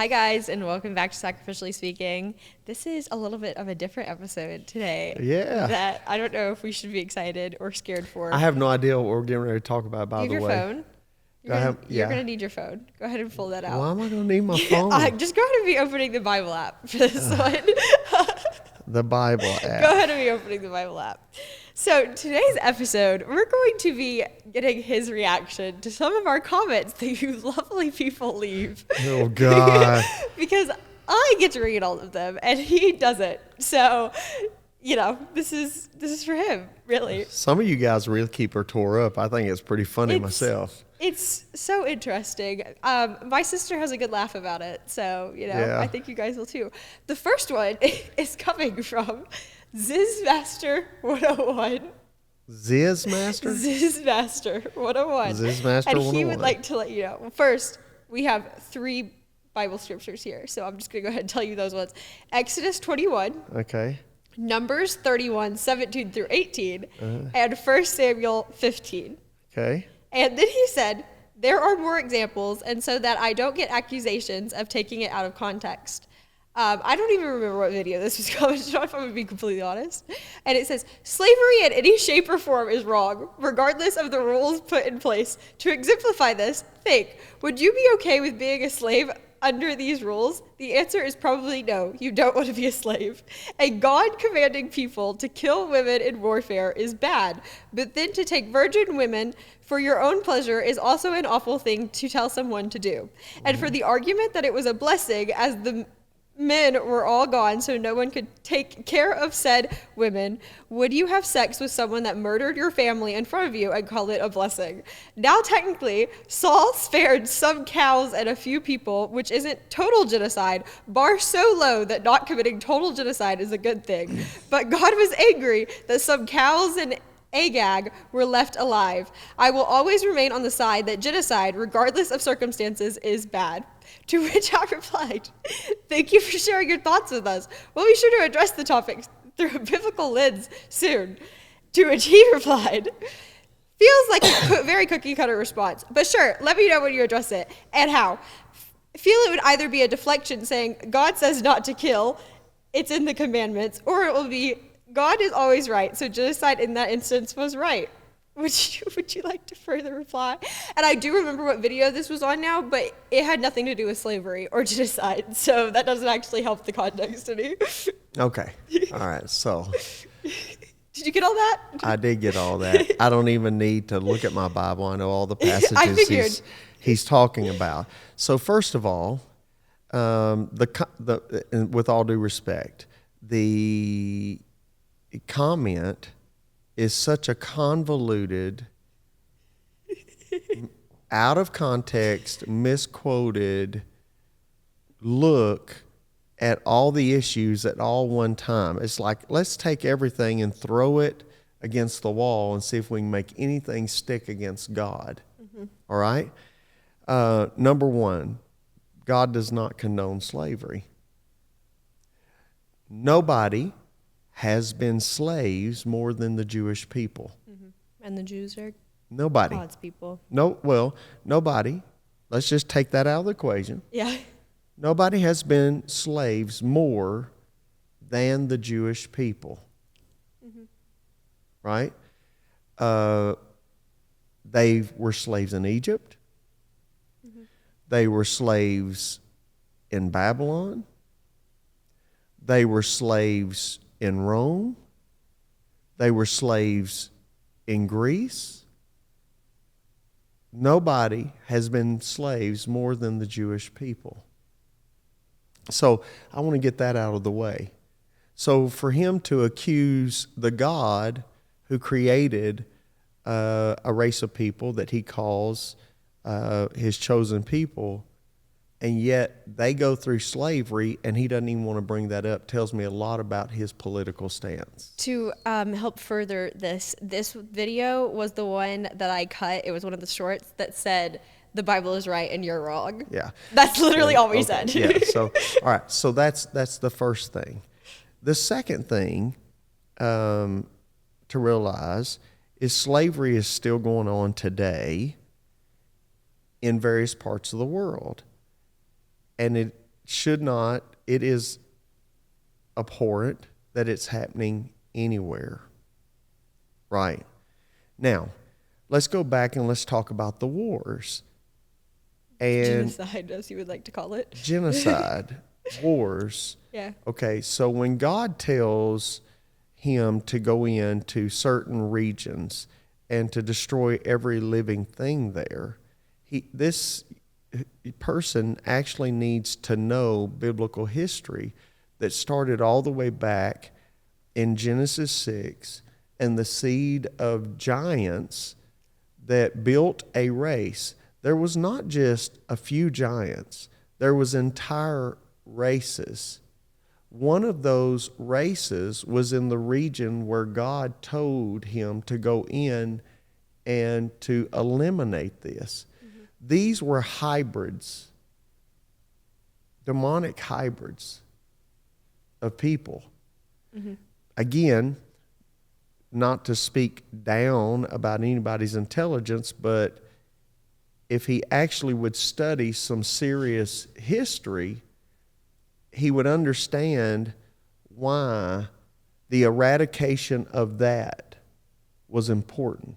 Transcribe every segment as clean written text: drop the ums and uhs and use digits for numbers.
Hi guys, and welcome back to Sacrificially Speaking. This is a little bit of a different episode today. Yeah. That I don't know if we should be excited or scared for. I have no idea what we're getting ready to talk about, by Do you the have way. your phone? You're gonna need your phone. Go ahead and pull that out. Why am I going to need my phone? Just go ahead and be opening the Bible app for this one. The Bible app. Go ahead and be opening the Bible app. So today's episode, we're going to be getting his reaction to some of our comments that you lovely people leave. Oh, God. Because I get to read all of them and he doesn't. So, this is for him, really. Some of you guys really keep her tore up. I think it's pretty funny myself. It's so interesting. My sister has a good laugh about it. So, Yeah. I think you guys will too. The first one is coming from Zizmaster 101. Zizmaster? Zizmaster 101. Zizmaster And 101. he would like to let you know. Well, first, we have 3 Bible scriptures here. So I'm just going to go ahead and tell you those ones. Exodus 21. Okay. Numbers 31, 17 through 18. And 1 Samuel 15. Okay. And then he said, there are more examples, and so that I don't get accusations of taking it out of context. I don't even remember what video this was commented on, if I'm going to be completely honest. And it says, slavery in any shape or form is wrong, regardless of the rules put in place. To exemplify this, think, would you be okay with being a slave under these rules? The answer is probably no. You don't want to be a slave. A God commanding people to kill women in warfare is bad, but then to take virgin women for your own pleasure is also an awful thing to tell someone to do. And for the argument that it was a blessing as the men were all gone so no one could take care of said women, would you have sex with someone that murdered your family in front of you and call it a blessing? Now technically, Saul spared some cows and a few people, which isn't total genocide, bar so low that not committing total genocide is a good thing. But God was angry that some cows and Agag were left alive. I will always remain on the side that genocide, regardless of circumstances, is bad. To which I replied, thank you for sharing your thoughts with us. We'll be sure to address the topic through a biblical lens soon. To which he replied, feels like a very cookie cutter response, but sure, let me know when you address it and how. Feel it would either be a deflection saying, God says not to kill, it's in the commandments, or it will be, God is always right, so genocide in that instance was right. Would you like to further reply? And I do remember what video this was on now, but it had nothing to do with slavery or genocide, so that doesn't actually help the context any. Okay. All right. So Did you get all that? I did get all that. I don't even need to look at my Bible. I know all the passages I figured. he's talking about. So first of all, and with all due respect, the comment is such a convoluted, out of context, misquoted look at all the issues at all one time. It's like, let's take everything and throw it against the wall and see if we can make anything stick against God. Mm-hmm. All right? Number one, God does not condone slavery. Nobody has been slaves more than the Jewish people. Mm-hmm. And the Jews are Nobody. God's people. Nobody. Let's just take that out of the equation. Yeah. Nobody has been slaves more than the Jewish people. Mm-hmm. Right? They were slaves in Egypt. Mm-hmm. They were slaves in Babylon. They were slaves in Rome. They were slaves in Greece. Nobody has been slaves more than the Jewish people. So I want to get that out of the way. So for him to accuse the God who created a race of people that he calls his chosen people, and yet they go through slavery, and he doesn't even want to bring that up, tells me a lot about his political stance. To help further this video was the one that I cut. It was one of the shorts that said, the Bible is right and you're wrong. Yeah. That's literally all we Okay. said. Yeah. So, all right. So that's the first thing. The second thing to realize is slavery is still going on today in various parts of the world. And it is abhorrent that it's happening anywhere. Right. Now, let's go back and let's talk about the wars. And genocide, as you would like to call it. Genocide, wars. Yeah. Okay, so when God tells him to go into certain regions and to destroy every living thing there, this person actually needs to know biblical history that started all the way back in Genesis 6 and the seed of giants that built a race. There was not just a few giants. There was entire races. One of those races was in the region where God told him to go in and to eliminate this. Mm-hmm. These were hybrids, demonic hybrids of people. Mm-hmm. Again, not to speak down about anybody's intelligence, but if he actually would study some serious history, he would understand why the eradication of that was important.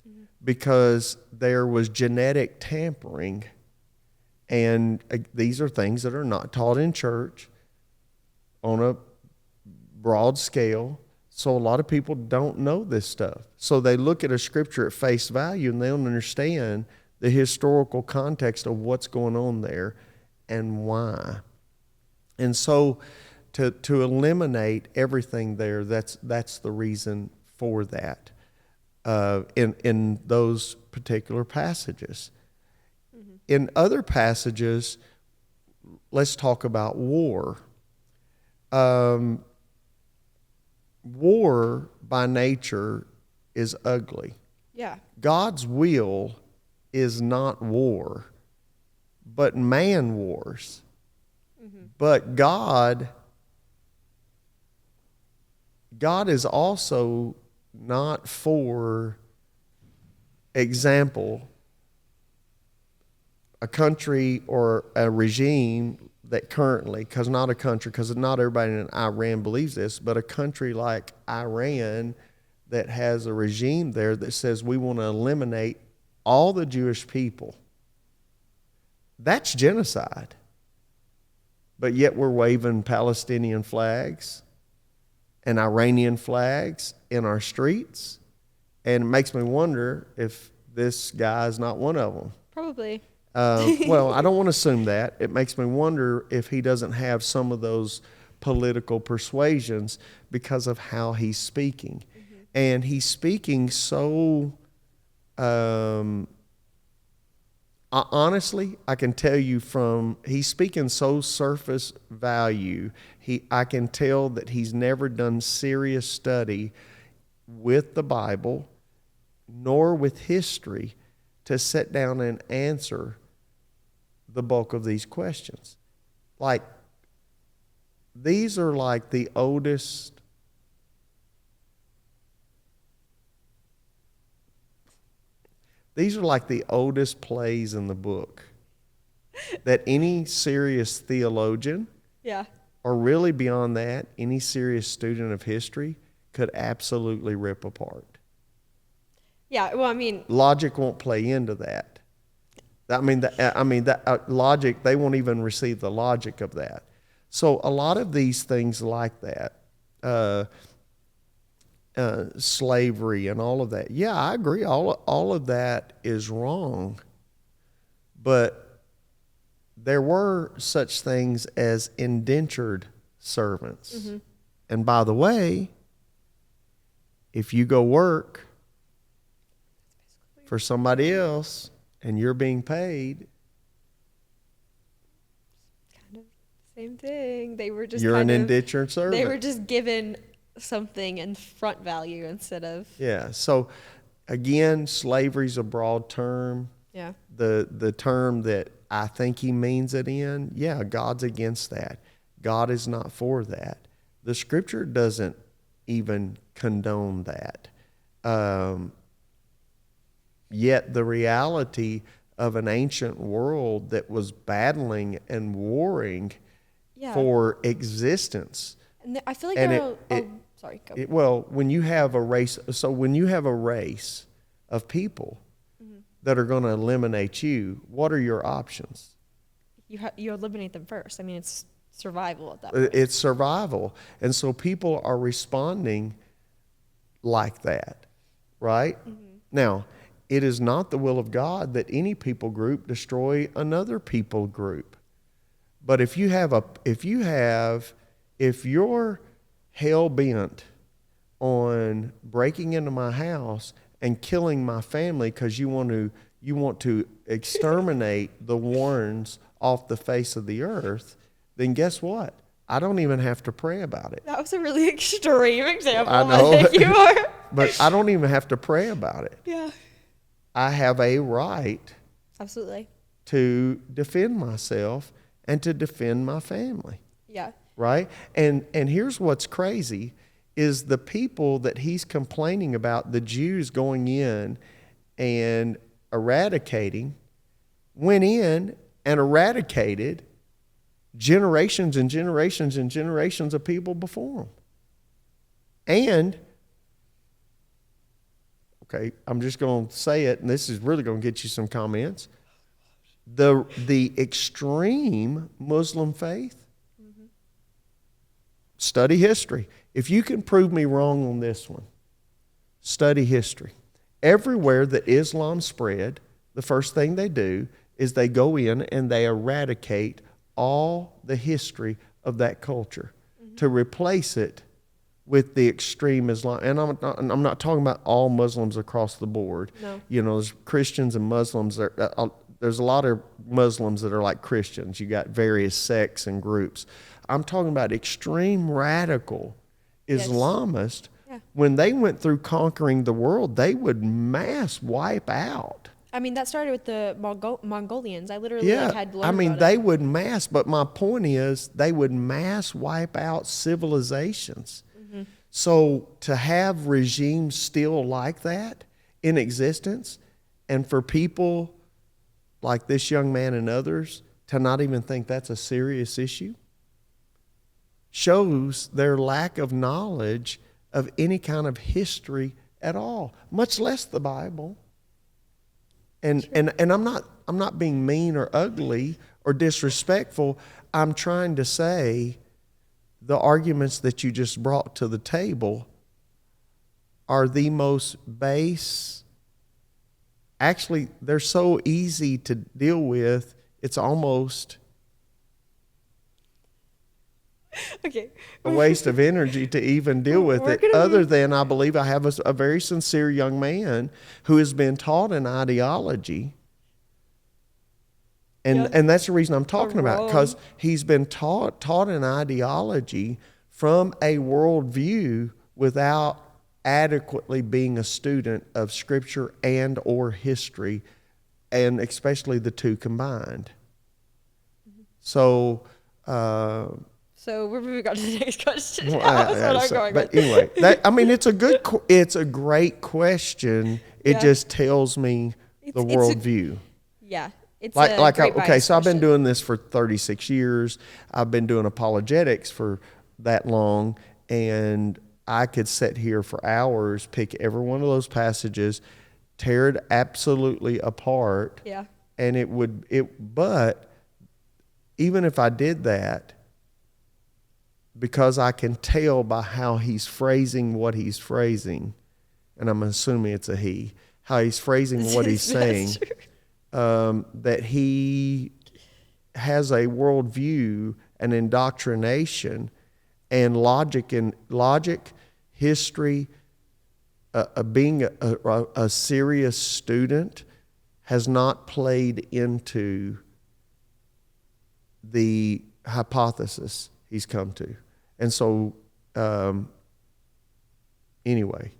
Mm-hmm. Because there was genetic tampering, and these are things that are not taught in church on a broad scale. So a lot of people don't know this stuff. So they look at a scripture at face value and they don't understand the historical context of what's going on there and why. And so to eliminate everything there, that's the reason for that in those particular passages. Mm-hmm. In other passages, let's talk about war. War by nature is ugly. Yeah. God's will is not war, but man wars. Mm-hmm. But God is also not for example, a country or a regime that currently, because not everybody in Iran believes this, but a country like Iran that has a regime there that says we want to eliminate all the Jewish people. That's genocide. But yet we're waving Palestinian flags and Iranian flags in our streets. And it makes me wonder if this guy is not one of them. Probably. Well, I don't want to assume that. It makes me wonder if he doesn't have some of those political persuasions because of how he's speaking. Mm-hmm. And he's speaking so, honestly, I can tell you he's speaking so surface value. I can tell that he's never done serious study with the Bible, nor with history, to sit down and answer the bulk of these questions. Like, these are like the oldest plays in the book that any serious theologian, yeah, or really beyond that, any serious student of history could absolutely rip apart. Yeah, well, I mean, logic won't play into that. That logic, they won't even receive the logic of that. So a lot of these things like that, slavery and all of that. Yeah, I agree. All of that is wrong. But there were such things as indentured servants. Mm-hmm. And by the way, if you go work for somebody else and you're being paid, kind of the same thing. They were just you're an indentured servant. They were just given something in front value instead of. Yeah. So again, slavery's a broad term. Yeah. The term that I think he means it in, yeah, God's against that. God is not for that. The scripture doesn't even condone that. Yet the reality of an ancient world that was battling and warring Yeah. for existence. And I feel like And there are, sorry, go. Well, when you have a race of people that are going to eliminate you, what are your options? You eliminate them first. I mean, it's survival at that point. It's survival. And so people are responding like that, right? Now, it is not the will of God that any people group destroy another people group. But if you're hell bent on breaking into my house and killing my family because you want to exterminate the Warrens off the face of the earth, then guess what? I don't even have to pray about it. That was a really extreme example. I know. I think you are. But I don't even have to pray about it. Yeah. I have a right Absolutely. to defend myself and to defend my family. Yeah. Right? And here's what's crazy is the people that he's complaining about, the Jews going in and eradicating, went in and eradicated generations and generations and generations of people before them. And, okay, I'm just going to say it, and this is really going to get you some comments. The extreme Muslim faith, study history. If you can prove me wrong on this one, study history. Everywhere that Islam spread, the first thing they do is they go in and they eradicate all the history of that culture to replace it with the extreme Islam. And I'm not talking about all Muslims across the board. No. You know, there's Christians and Muslims. There's a lot of Muslims that are like Christians. You got various sects and groups. I'm talking about extreme radical Islamists. Yeah. When they went through conquering the world, they would mass wipe out. I mean, that started with the Mongolians. I literally had learned I mean, about they it. would mass, but my point is they would mass wipe out civilizations. So to have regimes still like that in existence, and for people like this young man and others to not even think that's a serious issue, shows their lack of knowledge of any kind of history at all, much less the Bible. And I'm not being mean or ugly or disrespectful. I'm trying to say the arguments that you just brought to the table are the most base. Actually, they're so easy to deal with, it's almost Okay. a waste of energy to even deal with We're it, gonna other move- than I believe I have a very sincere young man who has been taught an ideology. And that's the reason I'm talking about, because he's been taught an ideology from a worldview without adequately being a student of Scripture and or history, and especially the two combined. So we're moving on to the next question. well, That's what I'm going but with. anyway, it's a great question. It Yeah. just tells me the It's a- worldview. Yeah. It's So I've been doing this for 36 years. I've been doing apologetics for that long, and I could sit here for hours, pick every one of those passages, tear it absolutely apart, Yeah. and but even if I did that, because I can tell by how he's phrasing what he's phrasing, and I'm assuming it's a he, how he's phrasing what he's saying, that he has a worldview, an indoctrination, and logic, history, being a serious student has not played into the hypothesis he's come to. And so, anyway,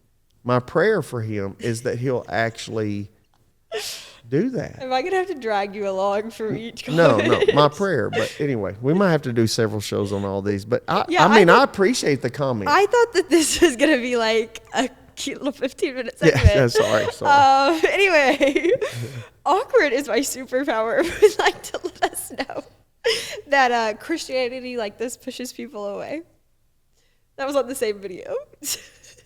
my prayer for him is that he'll actually do that. Am I going to have to drag you along for each No, comment? my prayer. But anyway, we might have to do several shows on all these. But I I appreciate the comment. I thought that this was going to be like a cute little 15-minute segment. Yeah, sorry. Anyway, awkward is my superpower. Would like to let us know that Christianity like this pushes people away. That was on the same video.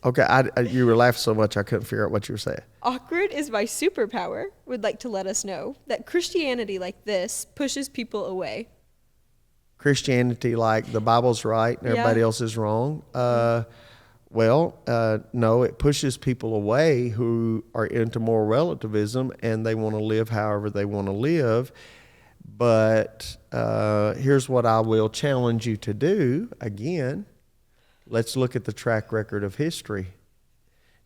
Okay, you were laughing so much I couldn't figure out what you were saying. Awkward is my superpower. Would like to let us know that Christianity like this pushes people away. Christianity, like the Bible's right and everybody else is wrong. No, it pushes people away who are into moral relativism and they want to live however they want to live. But here's what I will challenge you to do. Again, let's look at the track record of history.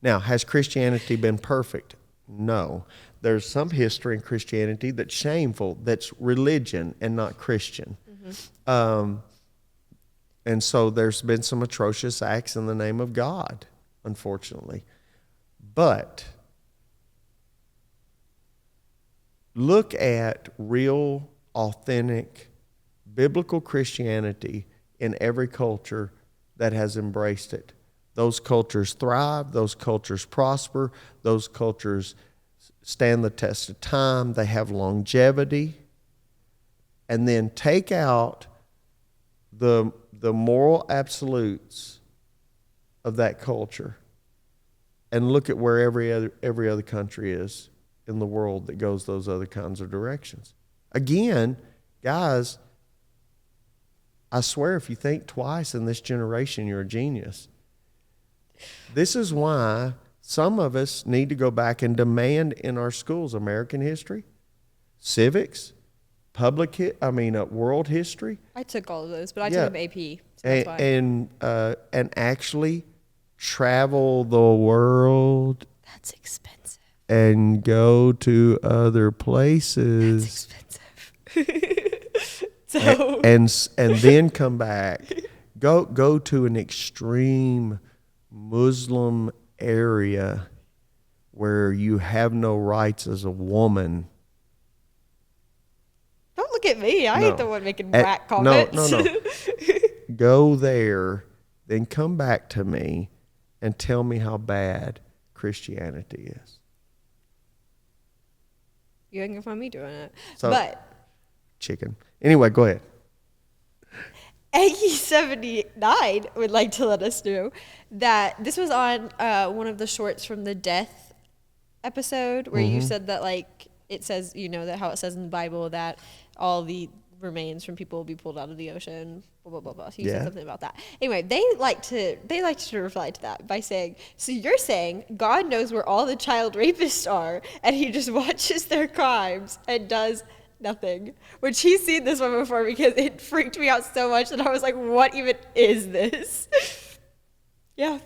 Now, has Christianity been perfect? No. There's some history in Christianity that's shameful, that's religion and not Christian. And so there's been some atrocious acts in the name of God, unfortunately. But look at real, authentic, biblical Christianity in every culture that has embraced it. Those cultures thrive, those cultures prosper, those cultures stand the test of time, they have longevity. And then take out the moral absolutes of that culture and look at where every other country is in the world that goes those other kinds of directions. Again, guys, I swear if you think twice in this generation, you're a genius. This is why some of us need to go back and demand in our schools American history, civics, world history. I took all of those, but I took them AP. So that's why. And actually travel the world. That's expensive. And go to other places. That's expensive. So and then come back. Go to an extreme Muslim area where you have no rights as a woman. Don't look at me. I ain't the one making whack comments. No. Go there, then come back to me and tell me how bad Christianity is. You ain't gonna find me doing it. But chicken. Anyway, go ahead. Aggie79 would like to let us know that this was on one of the shorts from the death episode where you said that, like, it says, that how it says in the Bible that all the remains from people will be pulled out of the ocean, blah, blah, blah, blah. So you said something about that. Anyway, they like to reply to that by saying, so you're saying God knows where all the child rapists are and he just watches their crimes and does nothing. Which he's seen this one before because it freaked me out so much that I was like, what even is this? Yeah.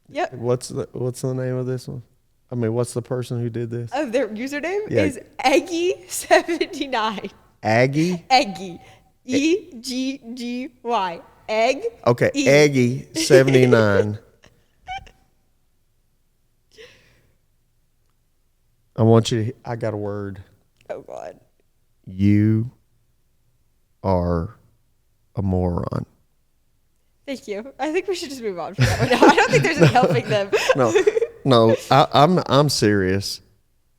Yep. What's the name of this one? I mean, what's the person who did this? Oh, their username is Aggie79. Aggie? Eggy. EGGY. Egg. Okay, Aggie79. I got a word. Oh, God. You are a moron. Thank you. I think we should just move on from that one. No, I don't think there's any helping them. No, I'm serious.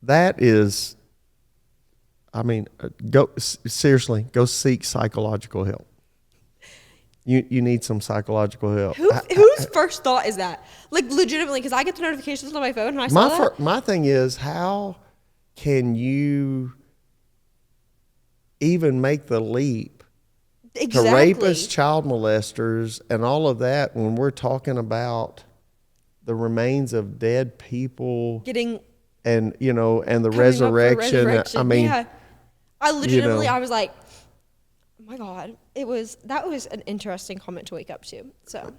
That is, go seek psychological help. You need some psychological help. Whose first thought is that? Like, legitimately, because I get the notifications on my phone and I saw that. My thing is, how can you even make the leap to rapists, child molesters, and all of that when we're talking about the remains of dead people and the resurrection? I legitimately, I was like, oh my God, that was an interesting comment to wake up to. So,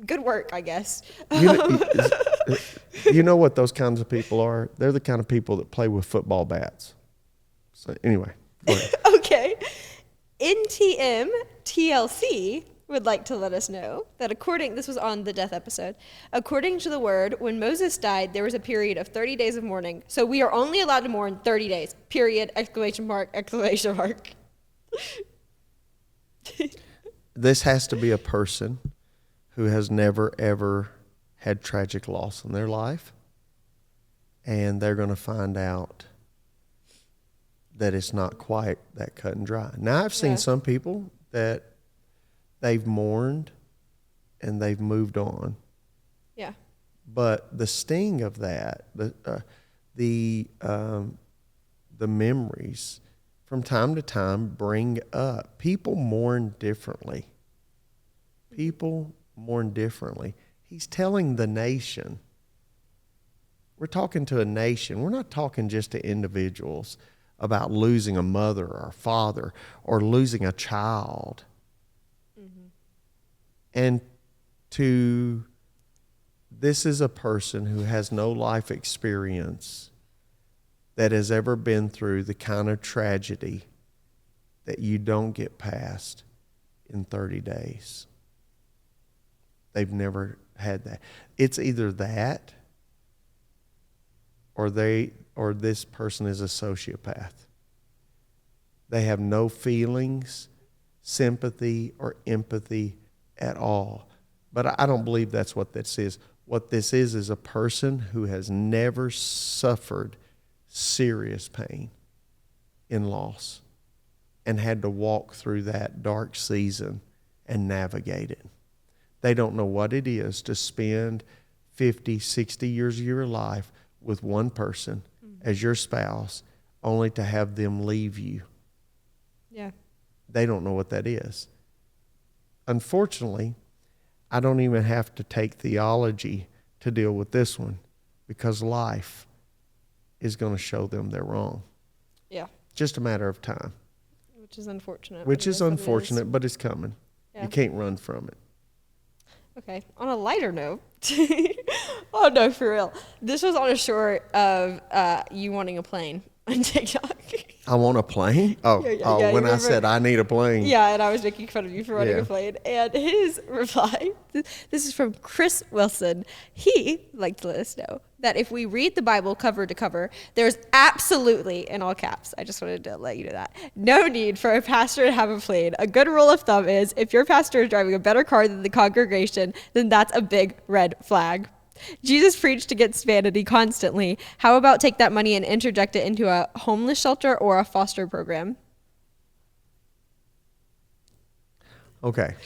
good work, I guess. You know what those kinds of people are? They're the kind of people that play with football bats. So anyway, go ahead. Okay. NTM TLC would like to let us know that this was on the death episode, according to the word, when Moses died, there was a period of 30 days of mourning. So we are only allowed to mourn 30 days, period, exclamation mark, exclamation mark. This has to be a person who has never, ever had tragic loss in their life. And they're going to find out that it's not quite that cut and dry. Now, I've seen some people that they've mourned and they've moved on. Yeah. But the sting of that, the memories from time to time bring up. People mourn differently. People mourn differently. He's telling the nation. We're talking to a nation. We're not talking just to individuals about losing a mother or a father or losing a child. Mm-hmm. And this is a person who has no life experience that has ever been through the kind of tragedy that you don't get past in 30 days. They've never had that. It's either that or this person is a sociopath. They have no feelings, sympathy, or empathy at all. But I don't believe that's what this is. What this is a person who has never suffered serious pain in loss and had to walk through that dark season and navigate it. They don't know what it is to spend 50, 60 years of your life with one person as your spouse, only to have them leave you. Yeah. They don't know what that is. Unfortunately, I don't even have to take theology to deal with this one, because life is going to show them they're wrong. Yeah. Just a matter of time. Which is unfortunate. Which is unfortunate, but it's coming. Yeah. You can't run from it. Okay. On a lighter note, oh no, for real. This was on a short of you wanting a plane on TikTok. I want a plane? Oh, when I said I need a plane. Yeah, and I was making fun of you for wanting a plane. And his reply, this is from Chris Wilson. He liked to let us know that if we read the Bible cover to cover, there's absolutely, in all caps, I just wanted to let you know that, no need for a pastor to have a plane. A good rule of thumb is if your pastor is driving a better car than the congregation, then that's a big red flag. Jesus preached against vanity constantly. How about take that money and interject it into a homeless shelter or a foster program? Okay.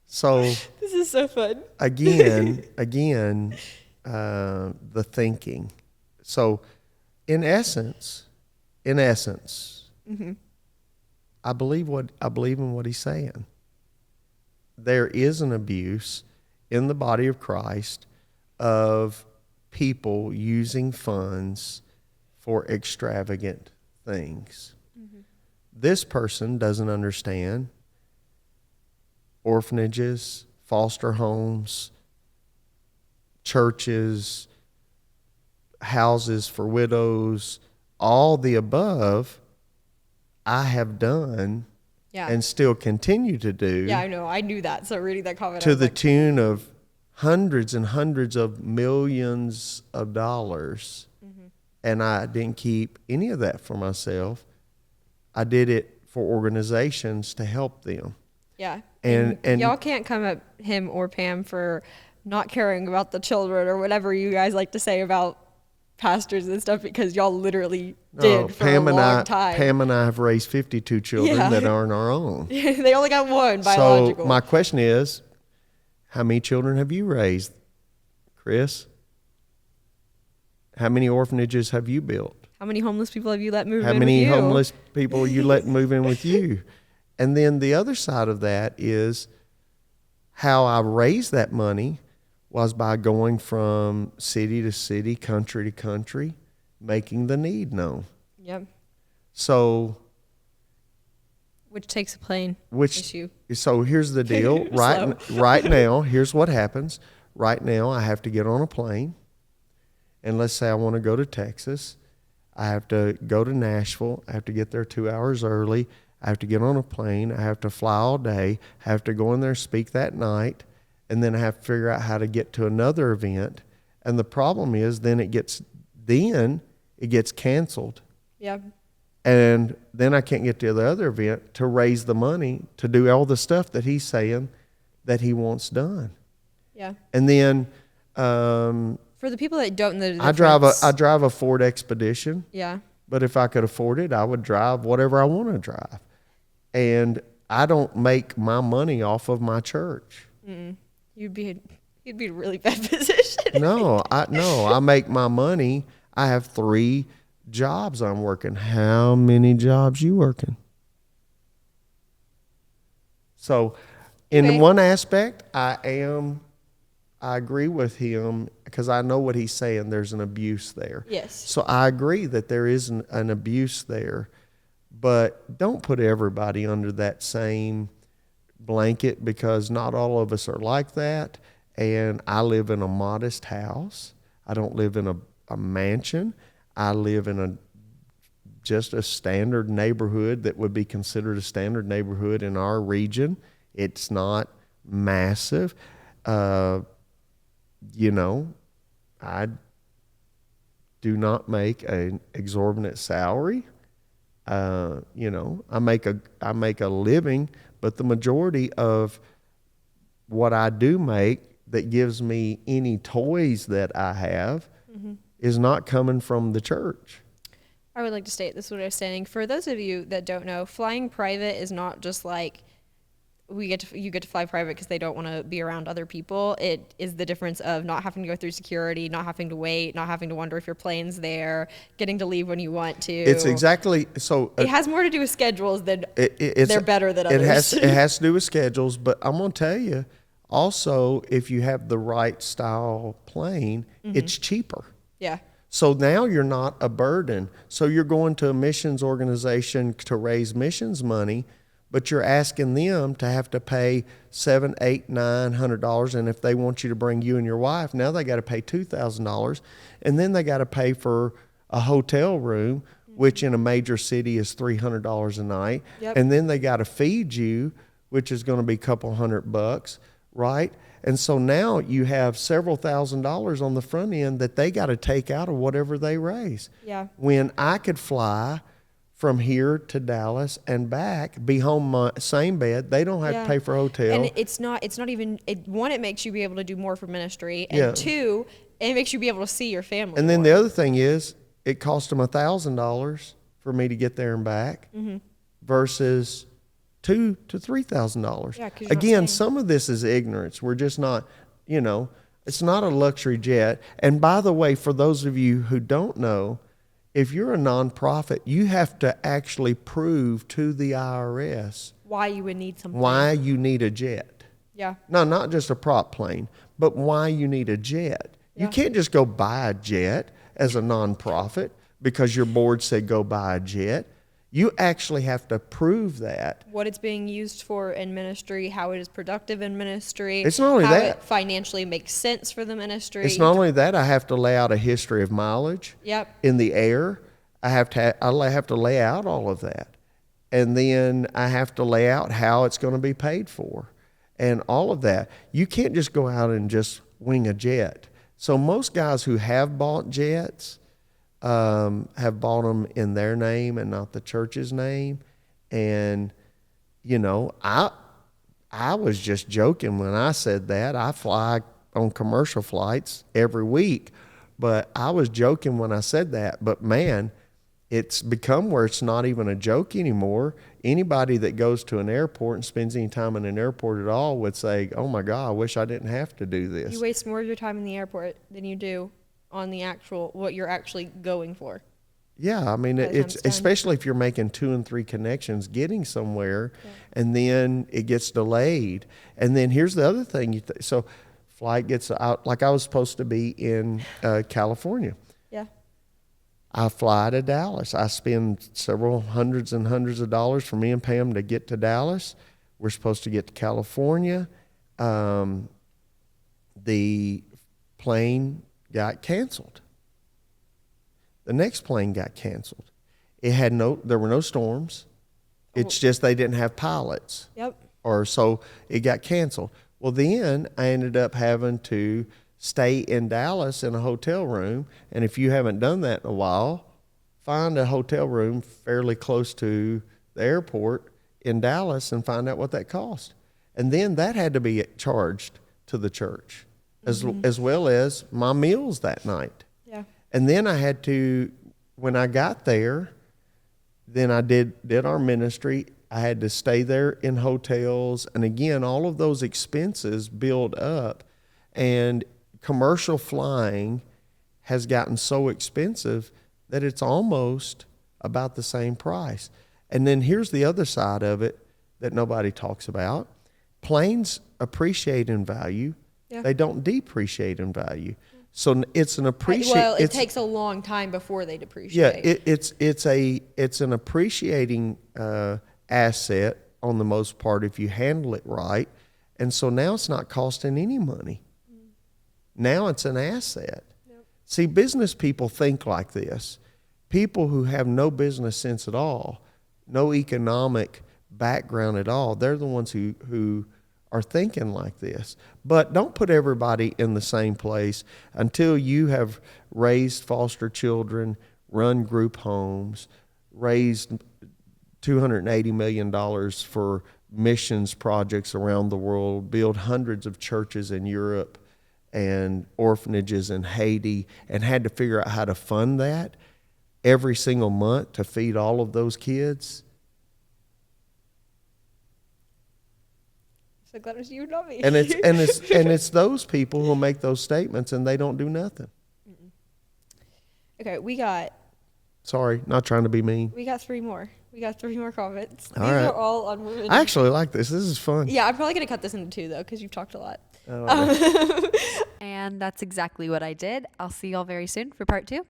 So this is so fun. Again, the thinking. So in essence, mm-hmm. I believe in what he's saying. There is an abuse in the body of Christ of people using funds for extravagant things. Mm-hmm. This person doesn't understand orphanages, foster homes, churches, houses for widows, all the above I have done and still continue to do. Yeah, I know. I knew that. So reading that comment, to the tune of hundreds and hundreds of millions of dollars. Mm-hmm. And I didn't keep any of that for myself. I did it for organizations to help them. Yeah. And y'all can't come at him or Pam for not caring about the children or whatever you guys like to say about pastors and stuff, because y'all literally did for a long time. Pam and I have raised 52 children that aren't our own. They only got one biological. So my question is, how many children have you raised, Chris? How many orphanages have you built? How many homeless people have you let move in with you? How many homeless people you let move in with you? And then the other side of that is how I raised that money was by going from city to city, country to country, making the need known. Yep. So, which takes a plane issue. So here's the deal. Right now, here's what happens. Right now, I have to get on a plane, and let's say I want to go to Texas. I have to go to Nashville. I have to get there 2 hours early. I have to get on a plane. I have to fly all day. I have to go in there, speak that night. And then I have to figure out how to get to another event. And the problem is then it gets canceled. Yeah. And then I can't get to the other event to raise the money to do all the stuff that he's saying that he wants done. Yeah. And then For the people that don't know the I drive a Ford Expedition. Yeah. But if I could afford it, I would drive whatever I want to drive. And I don't make my money off of my church. You'd be in a really bad position. No, I make my money. I have 3 jobs I'm working. How many jobs you working? So in Okay. one aspect, I agree with him because I know what he's saying. There's an abuse there. Yes. So I agree that there is an abuse there, but don't put everybody under that same blanket because not all of us are like that. And I live in a modest house. I don't live in a mansion. I live in just a standard neighborhood that would be considered a standard neighborhood in our region. It's not massive. I do not make an exorbitant salary. I make a living, but the majority of what I do make that gives me any toys that I have is not coming from the church. I would like to state this is what I was saying. For those of you that don't know, flying private is not just like you get to fly private because they don't want to be around other people. It is the difference of not having to go through security, not having to wait, not having to wonder if your plane's there, getting to leave when you want to. It's exactly so. It has more to do with schedules than they're better than others. It has to do with schedules, but I'm gonna tell you, also if you have the right style plane, it's cheaper. Yeah. So now you're not a burden. So you're going to a missions organization to raise missions money, but you're asking them to have to pay $700, $800, $900, and if they want you to bring you and your wife, now they got to pay $2,000, and then they got to pay for a hotel room, which in a major city is $300 a night, and then they got to feed you, which is going to be a couple $100, right? And so now you have several $1,000s on the front end that they got to take out of whatever they raise. Yeah. When I could fly from here to Dallas and back, be home my same bed. They don't have to pay for a hotel. And it's not even one, it makes you be able to do more for ministry, and 2, it makes you be able to see your family. And then the other thing is, it cost them $1,000 for me to get there and back, versus $2,000 to $3,000. Yeah, again, some of this is ignorance. We're just not, it's not a luxury jet. And by the way, for those of you who don't know, if you're a nonprofit, you have to actually prove to the IRS why you would need something. Why you need a jet. Yeah. No, not just a prop plane, but why you need a jet. You can't just go buy a jet as a nonprofit because your board said go buy a jet. You actually have to prove that. What it's being used for in ministry, how it is productive in ministry. It's not only how that. It financially makes sense for the ministry. It's not only that. I have to lay out a history of mileage. Yep. In the air. I have to lay out all of that. And then I have to lay out how it's going to be paid for and all of that. You can't just go out and just wing a jet. So most guys who have bought jets have bought them in their name and not the church's name. And, I was just joking when I said that. I fly on commercial flights every week, but I was joking when I said that. But man, it's become where it's not even a joke anymore. Anybody that goes to an airport and spends any time in an airport at all would say, oh my God, I wish I didn't have to do this. You waste more of your time in the airport than you do on the actual, what you're actually going for. Yeah, I mean, it's especially if you're making 2 and 3 connections, getting somewhere, and then it gets delayed. And then here's the other thing. So flight gets out, like I was supposed to be in California. Yeah. I fly to Dallas. I spend several hundreds and hundreds of dollars for me and Pam to get to Dallas. We're supposed to get to California. The plane got canceled. The next plane got canceled. There were no storms. It's just they didn't have pilots. Yep. Or so it got canceled. Well, then I ended up having to stay in Dallas in a hotel room. And if you haven't done that in a while, find a hotel room fairly close to the airport in Dallas and find out what that cost. And then that had to be charged to the church, as well as my meals that night. Yeah. And then I had to, when I got there, then I did our ministry. I had to stay there in hotels. And again, all of those expenses build up. And commercial flying has gotten so expensive that it's almost about the same price. And then here's the other side of it that nobody talks about. Planes appreciate in value. Yeah. They don't depreciate in value. So it's an appreciate. Well, it takes a long time before they depreciate. Yeah, it's an appreciating asset on the most part if you handle it right. And so now it's not costing any money. Now it's an asset. Yep. See, business people think like this. People who have no business sense at all, no economic background at all, they're the ones who are thinking like this. But don't put everybody in the same place until you have raised foster children, run group homes, raised $280 million for missions projects around the world, build hundreds of churches in Europe and orphanages in Haiti, and had to figure out how to fund that every single month to feed all of those kids. So glad it was you, not me. And it's those people who make those statements and they don't do nothing. Okay, we got. Sorry, not trying to be mean. We got 3 more. We got 3 more comments. All These right. are all on women. I actually like this. This is fun. Yeah, I'm probably gonna cut this into 2 though, because you've talked a lot. And that's exactly what I did. I'll see y'all very soon for part 2.